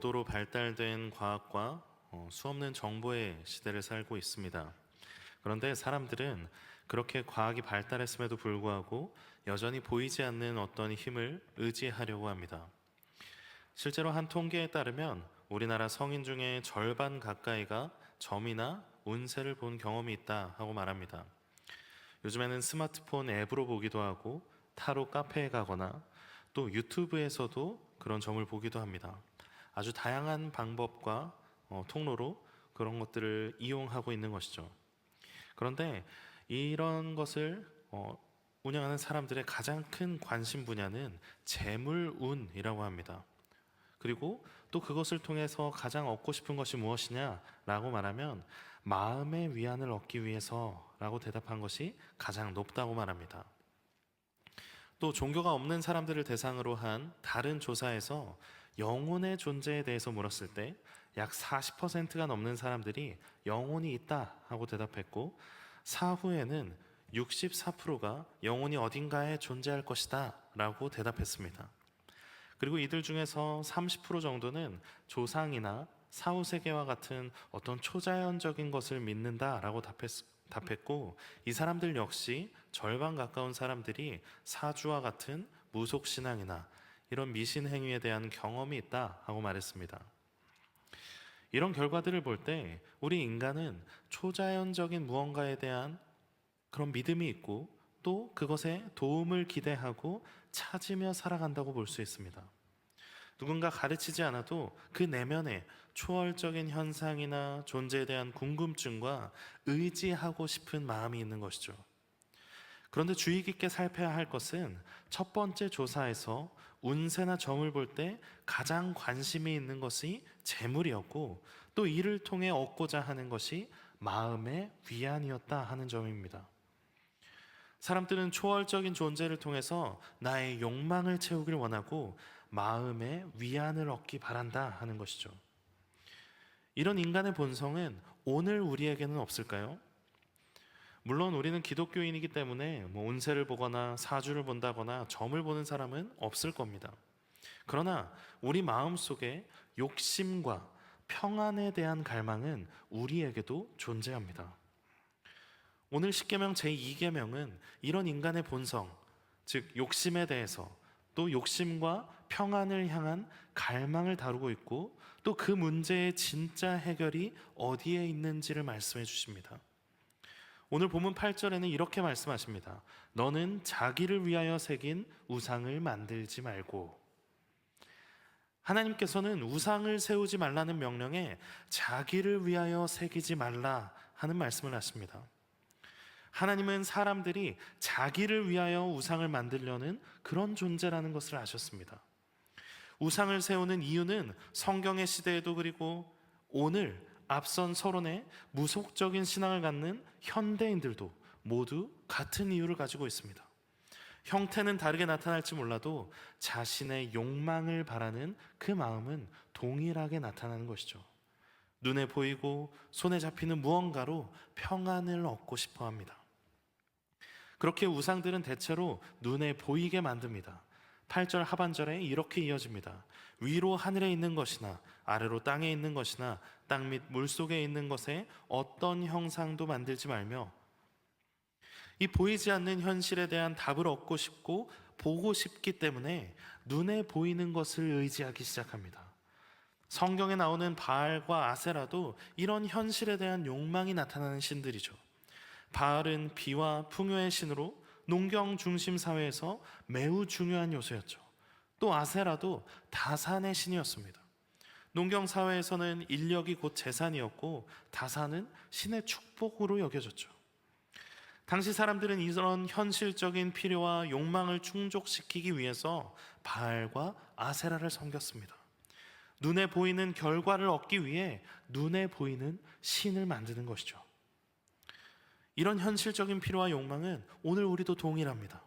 고도로 발달된 과학과 수없는 정보의 시대를 살고 있습니다. 그런데 사람들은 그렇게 과학이 발달했음에도 불구하고 여전히 보이지 않는 어떤 힘을 의지하려고 합니다. 실제로 한 통계에 따르면 우리나라 성인 중에 절반 가까이가 점이나 운세를 본 경험이 있다 하고 말합니다. 요즘에는 스마트폰 앱으로 보기도 하고 타로 카페에 가거나 또 유튜브에서도 그런 점을 보기도 합니다. 아주 다양한 방법과 통로로 그런 것들을 이용하고 있는 것이죠. 그런데 이런 것을 운영하는 사람들의 가장 큰 관심 분야는 재물운이라고 합니다. 그리고 또 그것을 통해서 가장 얻고 싶은 것이 무엇이냐라고 말하면 마음의 위안을 얻기 위해서라고 대답한 것이 가장 높다고 말합니다. 또 종교가 없는 사람들을 대상으로 한 다른 조사에서 영혼의 존재에 대해서 물었을 때 약 40%가 넘는 사람들이 영혼이 있다 하고 대답했고, 사후에는 64%가 영혼이 어딘가에 존재할 것이다 라고 대답했습니다. 그리고 이들 중에서 30% 정도는 조상이나 사후세계와 같은 어떤 초자연적인 것을 믿는다라고 답했고, 이 사람들 역시 절반 가까운 사람들이 사주와 같은 무속신앙이나 이런 미신 행위에 대한 경험이 있다 하고 말했습니다. 이런 결과들을 볼 때 우리 인간은 초자연적인 무언가에 대한 그런 믿음이 있고 또 그것에 도움을 기대하고 찾으며 살아간다고 볼 수 있습니다. 누군가 가르치지 않아도 그 내면에 초월적인 현상이나 존재에 대한 궁금증과 의지하고 싶은 마음이 있는 것이죠. 그런데 주의 깊게 살펴야 할 것은 첫 번째 조사에서 운세나 점을 볼 때 가장 관심이 있는 것이 재물이었고 또 이를 통해 얻고자 하는 것이 마음의 위안이었다 하는 점입니다. 사람들은 초월적인 존재를 통해서 나의 욕망을 채우길 원하고 마음의 위안을 얻기 바란다 하는 것이죠. 이런 인간의 본성은 오늘 우리에게는 없을까요? 물론 우리는 기독교인이기 때문에 운세를 보거나 사주를 본다거나 점을 보는 사람은 없을 겁니다. 그러나 우리 마음속에 욕심과 평안에 대한 갈망은 우리에게도 존재합니다. 오늘 십계명 제2계명은 이런 인간의 본성, 즉 욕심에 대해서 또 욕심과 평안을 향한 갈망을 다루고 있고 또 그 문제의 진짜 해결이 어디에 있는지를 말씀해 주십니다. 오늘 본문 8절에는 이렇게 말씀하십니다. 너는 자기를 위하여 새긴 우상을 만들지 말고. 하나님께서는 우상을 세우지 말라는 명령에 자기를 위하여 새기지 말라 하는 말씀을 하십니다. 하나님은 사람들이 자기를 위하여 우상을 만들려는 그런 존재라는 것을 아셨습니다. 우상을 세우는 이유는 성경의 시대에도 그리고 오늘 앞선 서론에 무속적인 신앙을 갖는 현대인들도 모두 같은 이유를 가지고 있습니다. 형태는 다르게 나타날지 몰라도 자신의 욕망을 바라는 그 마음은 동일하게 나타나는 것이죠. 눈에 보이고 손에 잡히는 무언가로 평안을 얻고 싶어 합니다. 그렇게 우상들은 대체로 눈에 보이게 만듭니다. 8절 하반절에 이렇게 이어집니다. 위로 하늘에 있는 것이나 아래로 땅에 있는 것이나 땅 및 물속에 있는 것에 어떤 형상도 만들지 말며, 이 보이지 않는 현실에 대한 답을 얻고 싶고 보고 싶기 때문에 눈에 보이는 것을 의지하기 시작합니다. 성경에 나오는 바알과 아세라도 이런 현실에 대한 욕망이 나타나는 신들이죠. 바알은 비와 풍요의 신으로 농경 중심 사회에서 매우 중요한 요소였죠. 또 아세라도 다산의 신이었습니다. 농경 사회에서는 인력이 곧 재산이었고 다산은 신의 축복으로 여겨졌죠. 당시 사람들은 이런 현실적인 필요와 욕망을 충족시키기 위해서 바알과 아세라를 섬겼습니다. 눈에 보이는 결과를 얻기 위해 눈에 보이는 신을 만드는 것이죠. 이런 현실적인 필요와 욕망은 오늘 우리도 동일합니다.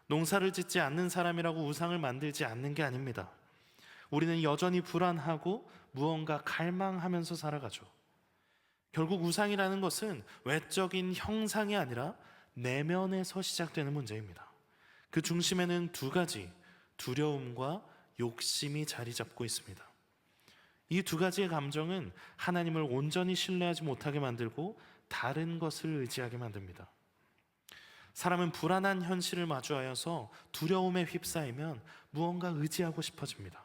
농사를 짓지 않는 사람이라고 우상을 만들지 않는 게 아닙니다. 우리는 여전히 불안하고 무언가 갈망하면서 살아가죠. 결국 우상이라는 것은 외적인 형상이 아니라 내면에서 시작되는 문제입니다. 그 중심에는 두 가지, 두려움과 욕심이 자리 잡고 있습니다. 이 두 가지의 감정은 하나님을 온전히 신뢰하지 못하게 만들고 다른 것을 의지하게 만듭니다. 사람은 불안한 현실을 마주하여서 두려움에 휩싸이면 무언가 의지하고 싶어집니다.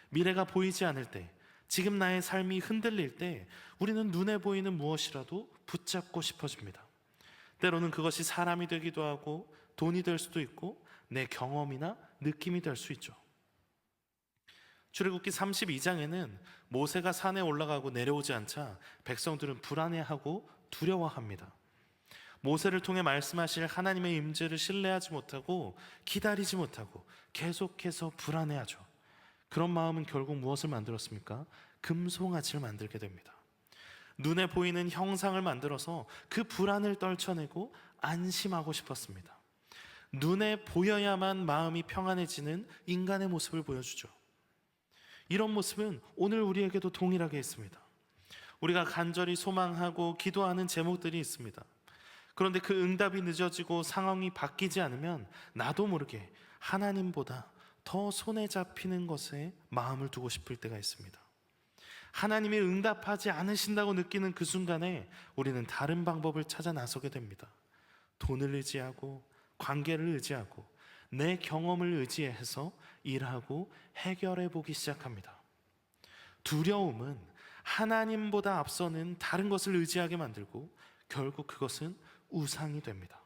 미래가 보이지 않을 때, 지금 나의 삶이 흔들릴 때 우리는 눈에 보이는 무엇이라도 붙잡고 싶어집니다. 때로는 그것이 사람이 되기도 하고 돈이 될 수도 있고 내 경험이나 느낌이 될 수 있죠. 출애굽기 32장에는 모세가 산에 올라가고 내려오지 않자 백성들은 불안해하고 두려워합니다. 모세를 통해 말씀하실 하나님의 임재를 신뢰하지 못하고 기다리지 못하고 계속해서 불안해하죠. 그런 마음은 결국 무엇을 만들었습니까? 금송아지를 만들게 됩니다. 눈에 보이는 형상을 만들어서 그 불안을 떨쳐내고 안심하고 싶었습니다. 눈에 보여야만 마음이 평안해지는 인간의 모습을 보여주죠. 이런 모습은 오늘 우리에게도 동일하게 있습니다. 우리가 간절히 소망하고 기도하는 제목들이 있습니다. 그런데 그 응답이 늦어지고 상황이 바뀌지 않으면 나도 모르게 하나님보다 더 손에 잡히는 것에 마음을 두고 싶을 때가 있습니다. 하나님이 응답하지 않으신다고 느끼는 그 순간에 우리는 다른 방법을 찾아 나서게 됩니다. 돈을 의지하고 관계를 의지하고 내 경험을 의지해서 일하고 해결해 보기 시작합니다. 두려움은 하나님보다 앞서는 다른 것을 의지하게 만들고 결국 그것은 우상이 됩니다.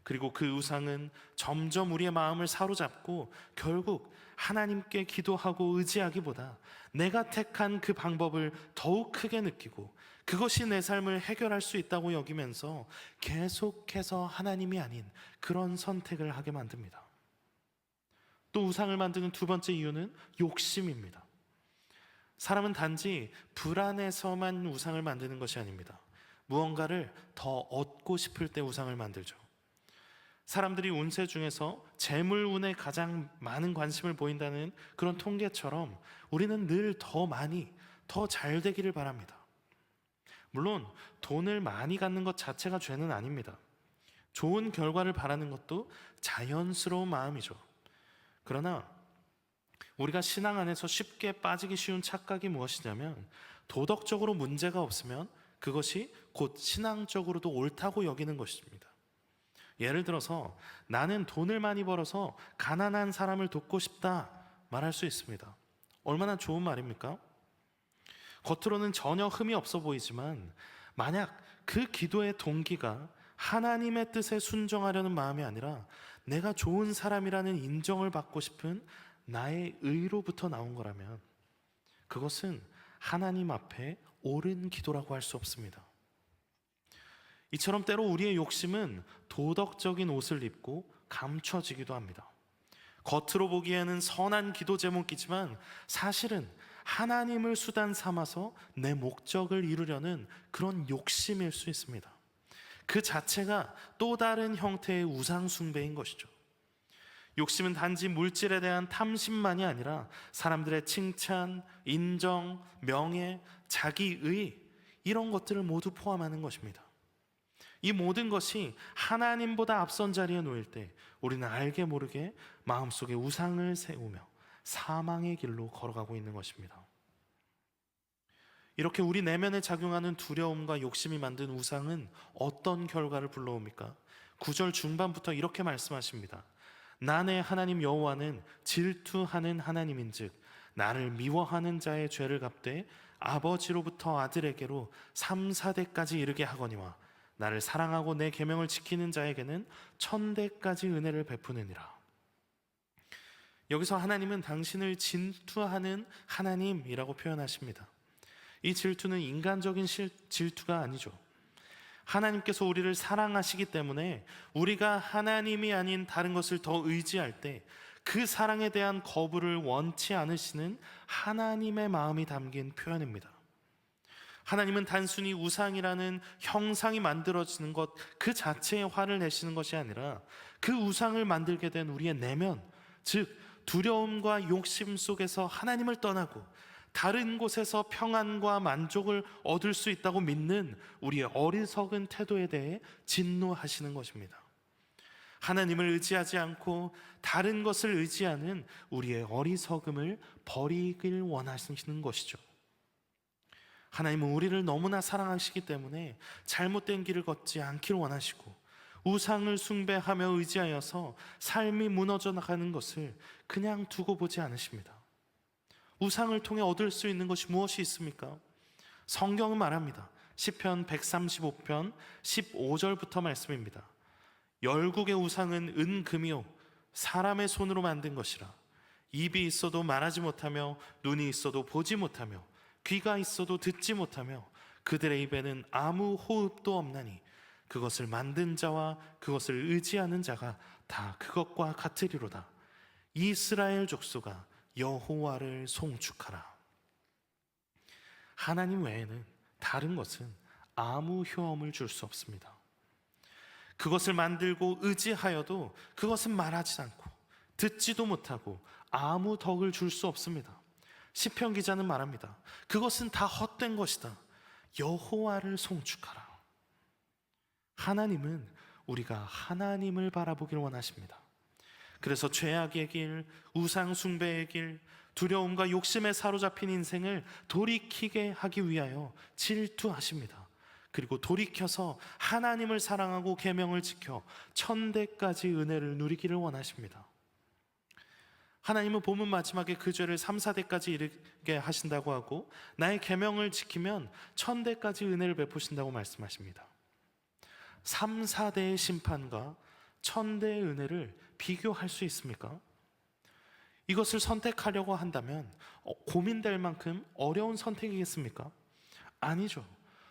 그리고 그 우상은 점점 우리의 마음을 사로잡고 결국 하나님께 기도하고 의지하기보다 내가 택한 그 방법을 더욱 크게 느끼고 그것이 내 삶을 해결할 수 있다고 여기면서 계속해서 하나님이 아닌 그런 선택을 하게 만듭니다. 또 우상을 만드는 두 번째 이유는 욕심입니다. 사람은 단지 불안해서만 우상을 만드는 것이 아닙니다. 무언가를 더 얻고 싶을 때 우상을 만들죠. 사람들이 운세 중에서 재물운에 가장 많은 관심을 보인다는 그런 통계처럼 우리는 늘 더 많이, 더 잘 되기를 바랍니다. 물론 돈을 많이 갖는 것 자체가 죄는 아닙니다. 좋은 결과를 바라는 것도 자연스러운 마음이죠. 그러나 우리가 신앙 안에서 쉽게 빠지기 쉬운 착각이 무엇이냐면 도덕적으로 문제가 없으면 그것이 곧 신앙적으로도 옳다고 여기는 것입니다. 예를 들어서 나는 돈을 많이 벌어서 가난한 사람을 돕고 싶다 말할 수 있습니다. 얼마나 좋은 말입니까? 겉으로는 전혀 흠이 없어 보이지만 만약 그 기도의 동기가 하나님의 뜻에 순종하려는 마음이 아니라 내가 좋은 사람이라는 인정을 받고 싶은 나의 의로부터 나온 거라면 그것은 하나님 앞에 옳은 기도라고 할 수 없습니다. 이처럼 때로 우리의 욕심은 도덕적인 옷을 입고 감춰지기도 합니다. 겉으로 보기에는 선한 기도 제목이지만 사실은 하나님을 수단 삼아서 내 목적을 이루려는 그런 욕심일 수 있습니다. 그 자체가 또 다른 형태의 우상 숭배인 것이죠. 욕심은 단지 물질에 대한 탐심만이 아니라 사람들의 칭찬, 인정, 명예, 자기의 이런 것들을 모두 포함하는 것입니다. 이 모든 것이 하나님보다 앞선 자리에 놓일 때 우리는 알게 모르게 마음속에 우상을 세우며 사망의 길로 걸어가고 있는 것입니다. 이렇게 우리 내면에 작용하는 두려움과 욕심이 만든 우상은 어떤 결과를 불러옵니까? 9절 중반부터 이렇게 말씀하십니다. 나의 하나님 여호와는 질투하는 하나님인즉 나를 미워하는 자의 죄를 갚되 아버지로부터 아들에게로 3, 4대까지 이르게 하거니와 나를 사랑하고 내 계명을 지키는 자에게는 1000대까지 은혜를 베푸느니라. 여기서 하나님은 당신을 질투하는 하나님이라고 표현하십니다. 이 질투는 인간적인 질투가 아니죠. 하나님께서 우리를 사랑하시기 때문에 우리가 하나님이 아닌 다른 것을 더 의지할 때 그 사랑에 대한 거부를 원치 않으시는 하나님의 마음이 담긴 표현입니다. 하나님은 단순히 우상이라는 형상이 만들어지는 것 그 자체에 화를 내시는 것이 아니라 그 우상을 만들게 된 우리의 내면, 즉 두려움과 욕심 속에서 하나님을 떠나고 다른 곳에서 평안과 만족을 얻을 수 있다고 믿는 우리의 어리석은 태도에 대해 진노하시는 것입니다. 하나님을 의지하지 않고 다른 것을 의지하는 우리의 어리석음을 버리길 원하시는 것이죠. 하나님은 우리를 너무나 사랑하시기 때문에 잘못된 길을 걷지 않기를 원하시고, 우상을 숭배하며 의지하여서 삶이 무너져 나가는 것을 그냥 두고 보지 않으십니다. 우상을 통해 얻을 수 있는 것이 무엇이 있습니까? 성경은 말합니다. 시편 135편 15절부터 말씀입니다. 열국의 우상은 은금이요 사람의 손으로 만든 것이라. 입이 있어도 말하지 못하며, 눈이 있어도 보지 못하며, 귀가 있어도 듣지 못하며, 그들의 입에는 아무 호흡도 없나니 그것을 만든 자와 그것을 의지하는 자가 다 그것과 같으리로다. 이스라엘 족속아, 여호와를 송축하라. 하나님 외에는 다른 것은 아무 효험을 줄 수 없습니다. 그것을 만들고 의지하여도 그것은 말하지 않고 듣지도 못하고 아무 덕을 줄 수 없습니다. 시편 기자는 말합니다. 그것은 다 헛된 것이다. 여호와를 송축하라. 하나님은 우리가 하나님을 바라보길 원하십니다. 그래서 죄악의 길, 우상 숭배의 길, 두려움과 욕심에 사로잡힌 인생을 돌이키게 하기 위하여 질투하십니다. 그리고 돌이켜서 하나님을 사랑하고 계명을 지켜 천대까지 은혜를 누리기를 원하십니다. 하나님은 본문 마지막에 그 죄를 3, 4대까지 이르게 하신다고 하고, 나의 계명을 지키면 천대까지 은혜를 베푸신다고 말씀하십니다. 3, 4대의 심판과 천대의 은혜를 비교할 수 있습니까? 이것을 선택하려고 한다면 고민될 만큼 어려운 선택이겠습니까? 아니죠.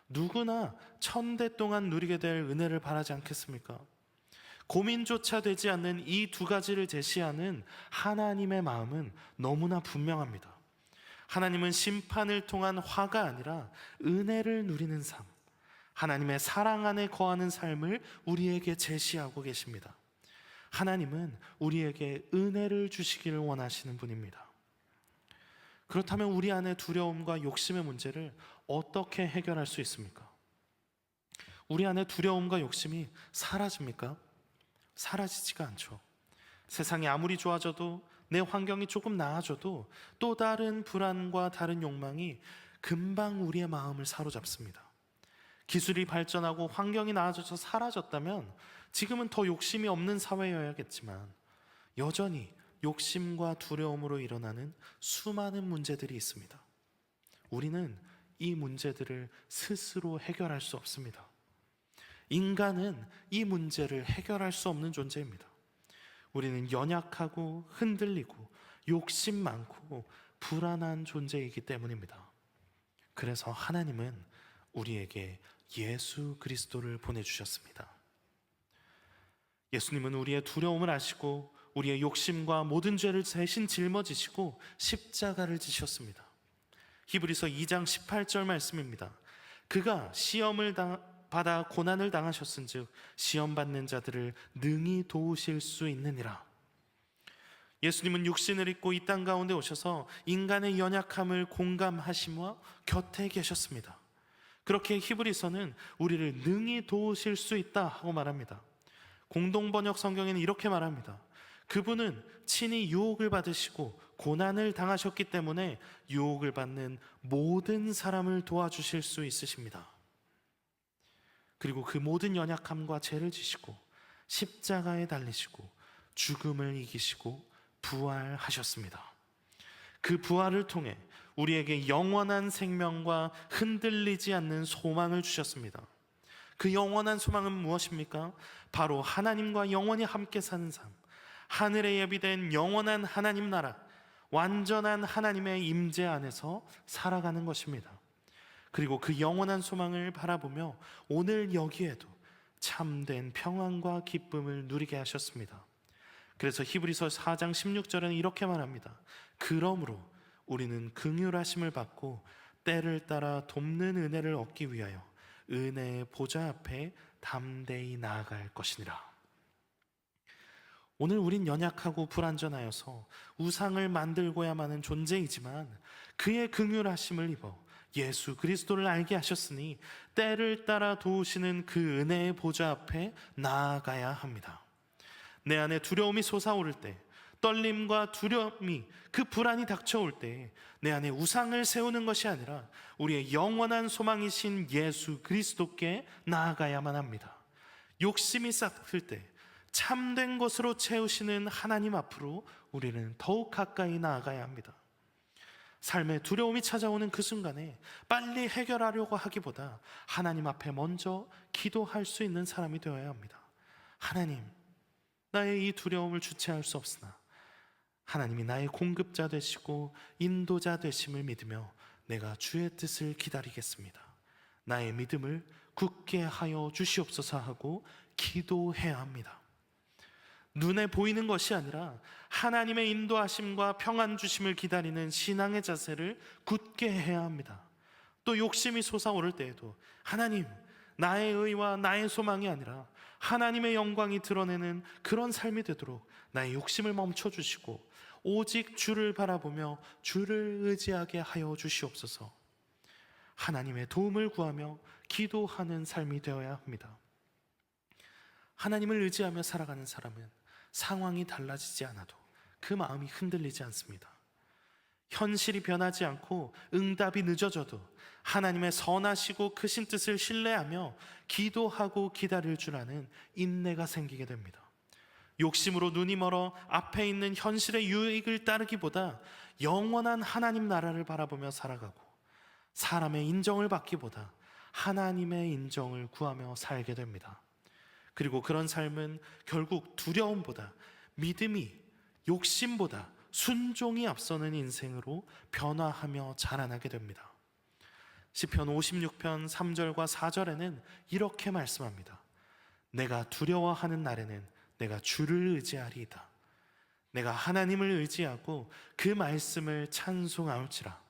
누구나 천대 동안 누리게 될 은혜를 바라지 않겠습니까? 고민조차 되지 않는 이 두 가지를 제시하는 하나님의 마음은 너무나 분명합니다. 하나님은 심판을 통한 화가 아니라 은혜를 누리는 삶, 하나님의 사랑 안에 거하는 삶을 우리에게 제시하고 계십니다. 하나님은 우리에게 은혜를 주시기를 원하시는 분입니다. 그렇다면 우리 안에 두려움과 욕심의 문제를 어떻게 해결할 수 있습니까? 우리 안에 두려움과 욕심이 사라집니까? 사라지지가 않죠. 세상이 아무리 좋아져도, 내 환경이 조금 나아져도 또 다른 불안과 다른 욕망이 금방 우리의 마음을 사로잡습니다. 기술이 발전하고 환경이 나아져서 사라졌다면 지금은 더 욕심이 없는 사회여야겠지만, 여전히 욕심과 두려움으로 일어나는 수많은 문제들이 있습니다. 우리는 이 문제들을 스스로 해결할 수 없습니다. 인간은 이 문제를 해결할 수 없는 존재입니다. 우리는 연약하고 흔들리고 욕심 많고 불안한 존재이기 때문입니다. 그래서 하나님은 우리에게 예수 그리스도를 보내주셨습니다. 예수님은 우리의 두려움을 아시고 우리의 욕심과 모든 죄를 대신 짊어지시고 십자가를 지셨습니다. 히브리서 2장 18절 말씀입니다. 그가 시험을 받아 고난을 당하셨은즉 시험 받는 자들을 능히 도우실 수 있느니라. 예수님은 육신을 입고 이 땅 가운데 오셔서 인간의 연약함을 공감하시며 곁에 계셨습니다. 그렇게 히브리서는 우리를 능히 도우실 수 있다 하고 말합니다. 공동번역 성경에는 이렇게 말합니다. 그분은 친히 유혹을 받으시고 고난을 당하셨기 때문에 유혹을 받는 모든 사람을 도와주실 수 있으십니다. 그리고 그 모든 연약함과 죄를 지시고 십자가에 달리시고 죽음을 이기시고 부활하셨습니다. 그 부활을 통해 우리에게 영원한 생명과 흔들리지 않는 소망을 주셨습니다. 그 영원한 소망은 무엇입니까? 바로 하나님과 영원히 함께 사는 삶, 하늘에 예비된 영원한 하나님 나라, 완전한 하나님의 임재 안에서 살아가는 것입니다. 그리고 그 영원한 소망을 바라보며 오늘 여기에도 참된 평안과 기쁨을 누리게 하셨습니다. 그래서 히브리서 4장 16절에는 이렇게 말합니다. 그러므로 우리는 긍휼하심을 받고 때를 따라 돕는 은혜를 얻기 위하여 은혜의 보좌 앞에 담대히 나아갈 것이니라. 오늘 우린 연약하고 불완전하여서 우상을 만들고야만 하는 존재이지만 그의 긍휼하심을 입어 예수 그리스도를 알게 하셨으니 때를 따라 도우시는 그 은혜의 보좌 앞에 나아가야 합니다. 내 안에 두려움이 솟아오를 때, 떨림과 두려움이, 그 불안이 닥쳐올 때 내 안에 우상을 세우는 것이 아니라 우리의 영원한 소망이신 예수 그리스도께 나아가야만 합니다. 욕심이 싹틀 때 참된 것으로 채우시는 하나님 앞으로 우리는 더욱 가까이 나아가야 합니다. 삶에 두려움이 찾아오는 그 순간에 빨리 해결하려고 하기보다 하나님 앞에 먼저 기도할 수 있는 사람이 되어야 합니다. 하나님, 나의 이 두려움을 주체할 수 없으나 하나님이 나의 공급자 되시고 인도자 되심을 믿으며 내가 주의 뜻을 기다리겠습니다. 나의 믿음을 굳게 하여 주시옵소서 하고 기도해야 합니다. 눈에 보이는 것이 아니라 하나님의 인도하심과 평안 주심을 기다리는 신앙의 자세를 굳게 해야 합니다. 또 욕심이 솟아오를 때에도 하나님, 나의 의와 나의 소망이 아니라 하나님의 영광이 드러내는 그런 삶이 되도록 나의 욕심을 멈춰주시고 오직 주를 바라보며 주를 의지하게 하여 주시옵소서. 하나님의 도움을 구하며 기도하는 삶이 되어야 합니다. 하나님을 의지하며 살아가는 사람은 상황이 달라지지 않아도 그 마음이 흔들리지 않습니다. 현실이 변하지 않고 응답이 늦어져도 하나님의 선하시고 크신 뜻을 신뢰하며 기도하고 기다릴 줄 아는 인내가 생기게 됩니다. 욕심으로 눈이 멀어 앞에 있는 현실의 유익을 따르기보다 영원한 하나님 나라를 바라보며 살아가고 사람의 인정을 받기보다 하나님의 인정을 구하며 살게 됩니다. 그리고 그런 삶은 결국 두려움보다 믿음이, 욕심보다 순종이 앞서는 인생으로 변화하며 자라나게 됩니다. 시편 56편 3절과 4절에는 이렇게 말씀합니다. 내가 두려워하는 날에는 내가 주를 의지하리이다. 내가 하나님을 의지하고 그 말씀을 찬송하올지라.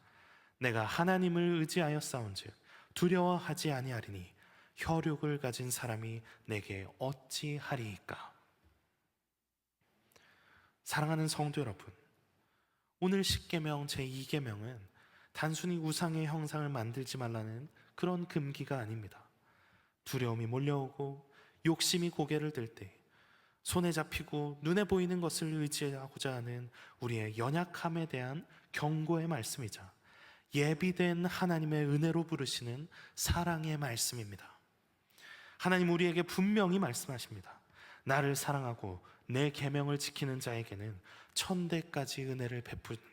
내가 하나님을 의지하였사온즉 두려워하지 아니하리니 혈육을 가진 사람이 내게 어찌하리이까. 사랑하는 성도 여러분, 오늘 10계명 제2계명은 단순히 우상의 형상을 만들지 말라는 그런 금기가 아닙니다. 두려움이 몰려오고 욕심이 고개를 들 때 손에 잡히고 눈에 보이는 것을 의지하고자 하는 우리의 연약함에 대한 경고의 말씀이자 예비된 하나님의 은혜로 부르시는 사랑의 말씀입니다. 하나님 우리에게 분명히 말씀하십니다. 나를 사랑하고 내 계명을 지키는 자에게는 천대까지 은혜를 베푸니라.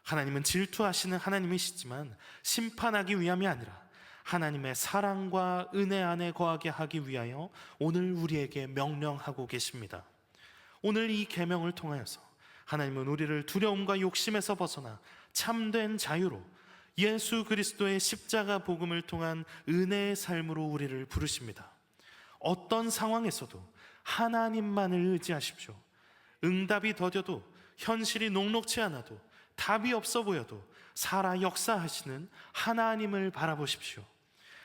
하나님은 질투하시는 하나님이시지만 심판하기 위함이 아니라 하나님의 사랑과 은혜 안에 거하게 하기 위하여 오늘 우리에게 명령하고 계십니다. 오늘 이 계명을 통하여서 하나님은 우리를 두려움과 욕심에서 벗어나 참된 자유로 예수 그리스도의 십자가 복음을 통한 은혜의 삶으로 우리를 부르십니다. 어떤 상황에서도 하나님만을 의지하십시오. 응답이 더뎌도 현실이 녹록치 않아도 답이 없어 보여도 살아 역사하시는 하나님을 바라보십시오.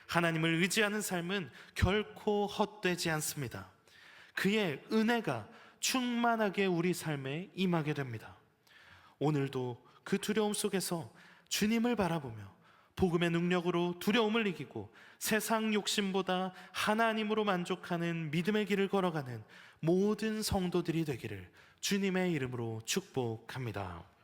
하나님을 의지하는 삶은 결코 헛되지 않습니다. 그의 은혜가 충만하게 우리 삶에 임하게 됩니다. 오늘도 그 두려움 속에서 주님을 바라보며 복음의 능력으로 두려움을 이기고 세상 욕심보다 하나님으로 만족하는 믿음의 길을 걸어가는 모든 성도들이 되기를 주님의 이름으로 축복합니다.